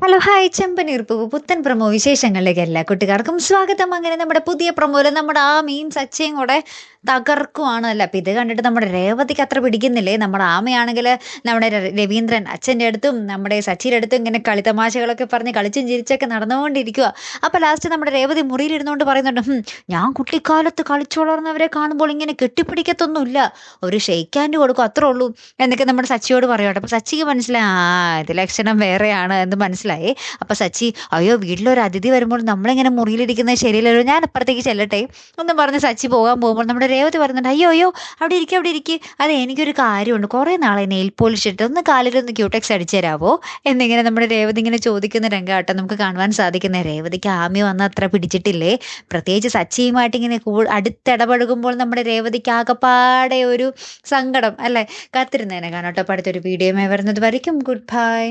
Hello hi ചെമ്പനീർ പൂവ് പുത്തൻ promo വിശേഷങ്ങളിലേക്ക് എല്ലാ കുട്ടികാർക്കും സ്വാഗതം. അങ്ങനെ നമ്മുടെ പുതിയ പ്രൊമോയില് നമ്മുടെ ആമയും സച്ചിയും കൂടെ തകർക്കുവാണല്ലോ. അപ്പം ഇത് കണ്ടിട്ട് നമ്മുടെ രേവതിക്ക് അത്ര പിടിക്കുന്നില്ലേ. നമ്മുടെ ആമയാണെങ്കിൽ നമ്മുടെ രവീന്ദ്രൻ അച്ഛൻ്റെ അടുത്തും നമ്മുടെ സച്ചിയുടെ അടുത്തും ഇങ്ങനെ കളിത്തമാശകളൊക്കെ പറഞ്ഞ് കളിച്ചും ചിരിച്ചൊക്കെ നടന്നുകൊണ്ടിരിക്കുക. അപ്പം ലാസ്റ്റ് നമ്മുടെ രേവതി മുറിയിലിരുന്നുകൊണ്ട് പറയുന്നുണ്ട്, ഞാൻ കുട്ടിക്കാലത്ത് കളിച്ചു വളർന്നവരെ കാണുമ്പോൾ ഇങ്ങനെ കെട്ടിപ്പിടിക്കത്തൊന്നുമില്ല, ഒരു ഷെയ്ക്ക് ഹാൻഡ് കൊടുക്കും, അത്രേ ഉള്ളൂ എന്നൊക്കെ നമ്മുടെ സച്ചിയോട് പറയട്ടെ. അപ്പം സച്ചിക്ക് മനസ്സിലായി, ഇത് ലക്ഷണം വേറെയാണ് എന്ന് മനസ്സിലായി. അപ്പം സച്ചി, അയ്യോ വീട്ടിലൊരു അതിഥി വരുമ്പോൾ നമ്മളിങ്ങനെ മുറിയിലിരിക്കുന്നത് ശരിയല്ലല്ലോ, ഞാൻ അപ്പുറത്തേക്ക് ചെല്ലട്ടെ എന്നും പറഞ്ഞ് സച്ചി പോകാൻ പോകുമ്പോൾ നമ്മുടെ രേവതി പറയുന്നുണ്ട്, അയ്യോ അയ്യോ അവിടെ ഇരിക്കുക അവിടെ ഇരിക്കുക, അതെ എനിക്കൊരു കാര്യമുണ്ട്, കുറേ നാളെ നെയിൽ പോളിഷ് ഇട്ട് ഒന്ന് കാലിലൊന്ന് ക്യൂടെക്സ് അടിച്ചു തരാമോ എന്നിങ്ങനെ നമ്മുടെ രേവതി ഇങ്ങനെ ചോദിക്കുന്ന രംഗമാട്ടോ നമുക്ക് കാണുവാൻ സാധിക്കുന്നത്. രേവതിക്ക് ആമി വന്ന് അത്ര പിടിച്ചിട്ടില്ലേ, പ്രത്യേകിച്ച് സച്ചിയുമായിട്ട് ഇങ്ങനെ അടുത്തിടപഴകുമ്പോൾ നമ്മുടെ രേവതിക്ക് ആകെപ്പാടെ ഒരു സങ്കടം അല്ലേ. കാത്തിരുന്നേനെ കാണാട്ടോ. അടുത്തൊരു വീഡിയോയുമായി വരുന്നത് വരയ്ക്കും ഗുഡ് ബൈ.